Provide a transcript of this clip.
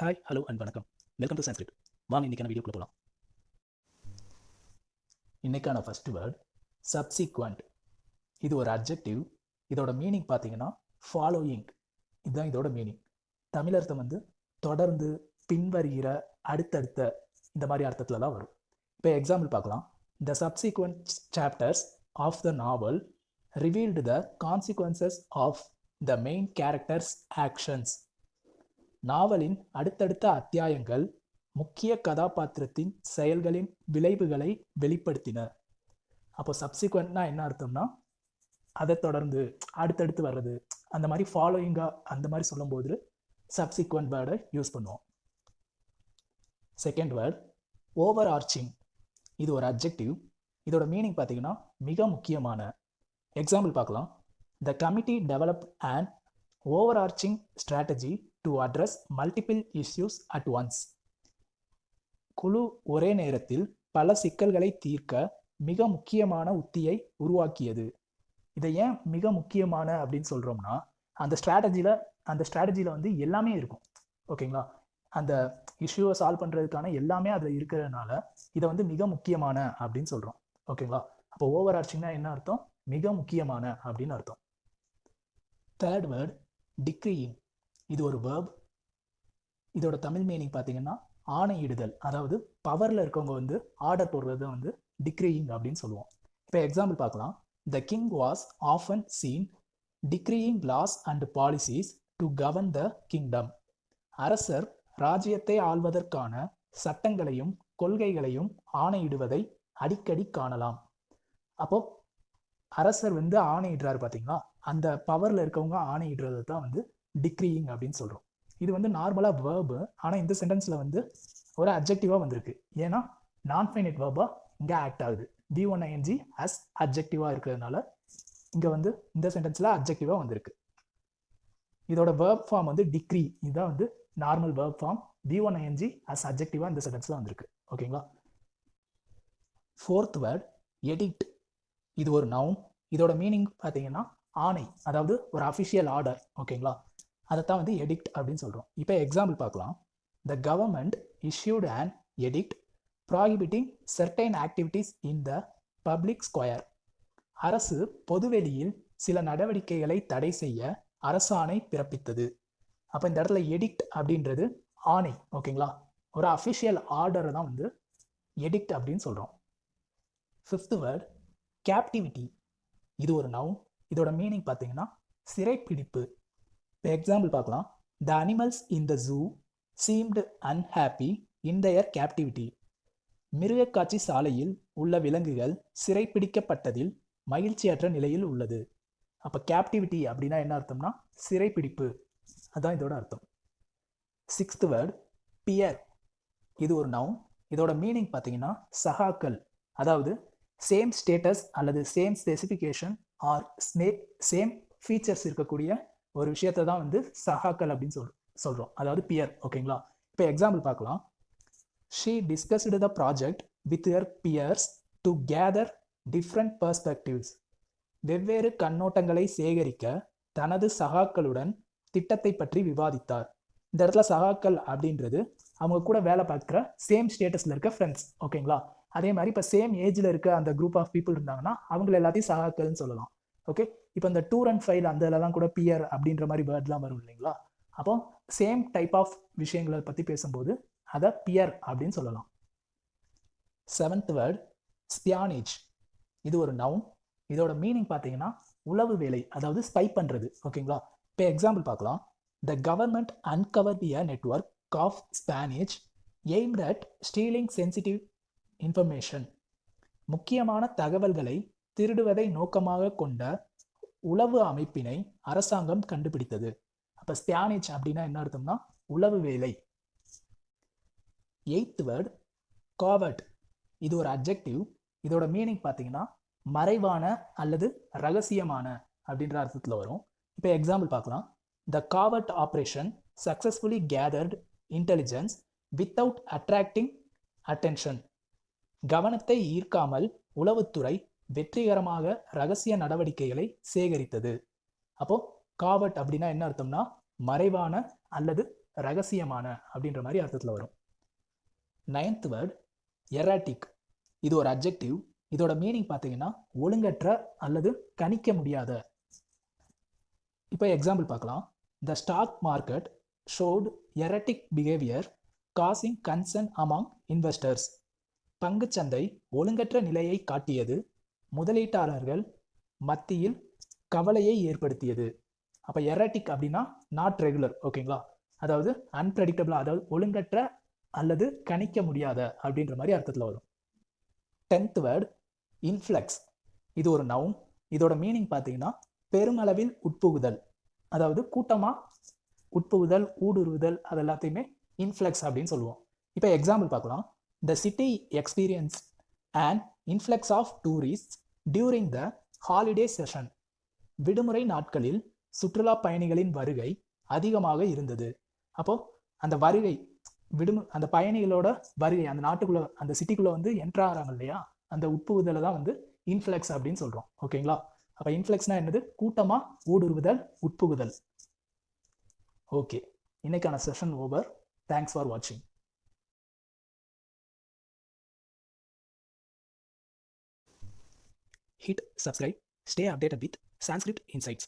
Hi, hello and வணக்கம். Welcome to Sanskrit. வாங்க இன்றைக்கான வீடியோக்குள்ள போகலாம். இன்றைக்கான ஃபர்ஸ்ட் வேர்ட் சப்சிக்வெண்ட். இது ஒரு அட்ஜெக்டிவ். இதோட மீனிங் பார்த்தீங்கன்னா ஃபாலோயிங். இதுதான் இதோட மீனிங். தமிழ் அர்த்தம் வந்து தொடர்ந்து, பின்வருகிற, அடுத்தடுத்த, இந்த மாதிரி அர்த்தத்தில் தான் வரும். இப்போ எக்ஸாம்பிள் பார்க்கலாம். The subsequent chapters of the novel revealed the consequences of the main characters actions. நாவலின் அடுத்தடுத்த அத்தியாயங்கள் முக்கிய கதாபாத்திரத்தின் செயல்களின் விளைவுகளை வெளிப்படுத்தின. அப்போ சப்சிக்வெண்ட்னா என்ன அர்த்தம்னா அதை தொடர்ந்து, அடுத்தடுத்து வர்றது, அந்த மாதிரி ஃபாலோயிங்காக அந்த மாதிரி சொல்லும்போது சப்சிக்வெண்ட் வேர்டை யூஸ் பண்ணுவோம். Second word over arching. இது ஒரு அட்ஜெக்டிவ். இதோட மீனிங் பார்த்தீங்கன்னா மிக முக்கியமான. எக்ஸாம்பிள் பார்க்கலாம். The committee developed and over arching strategy to address multiple issues at once. குழு ஒரே நேரத்தில் பல சிக்கல்களை தீர்க்க மிக முக்கியமான உத்தியை உருவாக்கியது. இதை ஏன் மிக முக்கியமான அப்படின்னு சொல்கிறோம்னா, அந்த ஸ்ட்ராட்டஜியில் வந்து எல்லாமே இருக்கும். ஓகேங்களா? அந்த இஷ்யூவை சால்வ் பண்ணுறதுக்கான எல்லாமே அதில் இருக்கிறதுனால இதை வந்து மிக முக்கியமான அப்படின்னு சொல்கிறோம். ஓகேங்களா? அப்போ ஓவர் ஆர்ச்சிங்னா என்ன அர்த்தம்? மிக முக்கியமான அப்படின்னு அர்த்தம். Third word decreeing. இது ஒரு வேர்ப். இதோட தமிழ் மீனிங் பார்த்தீங்கன்னா ஆணையிடுதல். அதாவது பவரில் இருக்கவங்க வந்து ஆர்டர் போடுறது வந்து டிக்ரீயிங் அப்படின்னு சொல்லுவோம். இப்போ எக்ஸாம்பிள் பார்க்கலாம். The king was often seen decreeing laws and policies to govern the kingdom. அரசர் ராஜ்யத்தை ஆள்வதற்கான சட்டங்களையும் கொள்கைகளையும் ஆணையிடுவதை அடிக்கடி காணலாம். அப்போ அரசர் வந்து ஆணையிடுறாரு பார்த்தீங்களா, அந்த பவரில் இருக்கவங்க ஆணையிடுறது தான் வந்து டிக்ரீயிங் அப்படின்னு சொல்கிறோம். இது வந்து நார்மலாக வேர்பு, ஆனால் இந்த சென்டென்ஸில் வந்து ஒரு அட்ஜெக்டிவாக வந்திருக்கு. ஏன்னா நான் ஃபைனைட் வேர்பாக இங்கே ஆக்ட் ஆகுது. V1ing as அட்ஜெக்டிவாக இருக்கிறதுனால இங்கே வந்து இந்த சென்டென்ஸில் அட்ஜெக்டிவாக வந்திருக்கு. இதோட வேர்ப் ஃபார்ம் வந்து டிக்ரீ. இதுதான் வந்து normal verb form. V1ing as அட்ஜெக்டிவாக இந்த சென்டென்ஸில் வந்திருக்கு. ஓகேங்களா? Fourth word edict. இது ஒரு நவுன். இதோட மீனிங் பார்த்தீங்கன்னா ஆணை, அதாவது ஒரு அஃபிஷியல் ஆர்டர். ஓகேங்களா? அதைத்தான் வந்து எடிக்ட் அப்படின்னு சொல்கிறோம். இப்போ எக்ஸாம்பிள் பார்க்கலாம். The government issued an edict prohibiting certain activities in the public square. அரசு பொதுவெளியில் சில நடவடிக்கைகளை தடை செய்ய அரசாணை பிறப்பித்தது. அப்போ இந்த இடத்துல எடிக்ட் அப்படின்றது ஆணை. ஓகேங்களா? ஒரு அஃபிஷியல் ஆர்டரை தான் வந்து எடிக்ட் அப்படின்னு சொல்கிறோம். Fifth word captivity. இது ஒரு நவுன். இதோட மீனிங் பார்த்தீங்கன்னா சிறைப்பிடிப்பு. இப்போ எக்ஸாம்பிள் பார்க்கலாம். The animals in the zoo seemed unhappy in their captivity. மிருகக்காட்சி சாலையில் உள்ள விலங்குகள் சிறைப்பிடிக்கப்பட்டதில் மகிழ்ச்சியற்ற நிலையில் உள்ளது. அப்போ கேப்டிவிட்டி அப்படின்னா என்ன அர்த்தம்னா சிறைப்பிடிப்பு. அதுதான் இதோட அர்த்தம். Sixth word peer. இது ஒரு நவுன். இதோட மீனிங் பார்த்தீங்கன்னா சகாக்கள், அதாவது சேம் ஸ்டேட்டஸ் அல்லது same specification or same features இருக்கக்கூடிய ஒரு விஷயத்தை தான் வந்து சகாக்கள் அப்படின்னு சொல்கிறோம். அதாவது பியர். ஓகேங்களா? இப்போ எக்ஸாம்பிள் பார்க்கலாம். She discussed the project with her peers to gather different perspectives. வெவ்வேறு கண்ணோட்டங்களை சேகரிக்க தனது சகாக்களுடன் திட்டத்தை பற்றி விவாதித்தார். இந்த இடத்துல சகாக்கள் அப்படின்றது அவங்க கூட வேலை பார்க்குற சேம் ஸ்டேட்டஸில் இருக்க ஃப்ரெண்ட்ஸ். ஓகேங்களா? அதே மாதிரி இப்போ சேம் ஏஜில் இருக்க அந்த குரூப் ஆஃப் பீப்புள் இருந்தாங்கன்னா அவங்கள எல்லாத்தையும் சகாக்கள்னு சொல்லலாம். ஓகே, இப்போ இந்த டூர் அண்ட் ஃபைல் அந்த இதெல்லாம் கூட பியர் அப்படின்ற மாதிரி வேர்ட்லாம் வரும் இல்லைங்களா? அப்போ சேம் டைப் ஆஃப் விஷயங்களை பற்றி பேசும்போது அதை பியர் அப்படின்னு சொல்லலாம். Seventh word espionage. இது ஒரு நவுன். இதோட மீனிங் பார்த்தீங்கன்னா உளவு வேலை, அதாவது ஸ்பை பண்ணுறது. ஓகேங்களா? இப்போ எக்ஸாம்பிள் பார்க்கலாம். The government uncovered a network of espionage aimed at stealing sensitive information. முக்கியமான தகவல்களை திருடுவதை நோக்கமாக கொண்ட உளவு அமைப்பினை அரசாங்கம் கண்டுபிடித்தது. அப்போ ஸ்பியானேஜ் அப்படின்னா என்ன அர்த்தம்னா உளவு வேலை. Eighth word covert. இது ஒரு அட்ஜெக்டிவ். இதோட மீனிங் பார்த்தீங்கன்னா மறைவான அல்லது ரகசியமான அப்படின்ற அர்த்தத்தில் வரும். இப்போ எக்ஸாம்பிள் பார்க்கலாம். The covert operation successfully gathered intelligence without attracting attention. கவனத்தை ஈர்க்காமல் உளவுத்துறை வெற்றிகரமாக ரகசிய நடவடிக்கைகளை சேகரித்தது. அப்போ காவர்ட் அப்படின்னா என்ன அர்த்தம்னா மறைவான அல்லது ரகசியமான அப்படின்ற மாதிரி அர்த்தத்தில் வரும். 9th word erotic. இது ஒரு அட்ஜெக்டிவ். இதோட மீனிங் பார்த்தீங்கன்னா ஒழுங்கற்ற அல்லது கணிக்க முடியாத. இப்போ எக்ஸாம்பிள் பார்க்கலாம். The stock market showed erratic behaviour causing concern among investors. பங்குச்சந்தை ஒழுங்கற்ற நிலையை காட்டியது, முதலீட்டாளர்கள் மத்தியில் கவலையை ஏற்படுத்தியது. அப்போ எரட்டிக் அப்படின்னா நாட் ரெகுலர், ஓகேங்களா? அதாவது அன்பிரடிக்டபிளாக, அதாவது ஒழுங்கற்ற அல்லது கணிக்க முடியாத அப்படின்ற மாதிரி அர்த்தத்தில் வரும். 10th word influx. இது ஒரு நவுன். இதோட மீனிங் பார்த்தீங்கன்னா பெருமளவில் உட்புகுதல், அதாவது கூட்டமாக உட்புகுதல், ஊடுருவுதல், அது எல்லாத்தையுமே இன்ஃப்ளக்ஸ் அப்படின்னு சொல்லுவோம். இப்போ எக்ஸாம்பிள் பார்க்கலாம். The city experience and influx of tourist during the holiday session. விடுமுறை நாட்களில் சுற்றுலா பயணிகளின் வருகை அதிகமாக இருந்தது. அப்போது அந்த வருகை அந்த பயணிகளோட வருகை அந்த நாட்டுக்குள்ளே, அந்த சிட்டிக்குள்ளே வந்து என்ட்ரு ஆகிறாங்க இல்லையா, அந்த உட்புகுதலை தான் வந்து இன்ஃப்ளக்ஸ் அப்படின்னு சொல்கிறோம், ஓகேங்களா? அப்போ இன்ஃப்ளக்ஸ்னா என்னது? கூட்டமாக ஊடுருவுதல், உட்புகுதல். ஓகே, இன்னைக்கான செஷன் ஓவர். தேங்க்ஸ் ஃபார் வாட்சிங். Hit subscribe. Stay updated with Sanskrit Insights.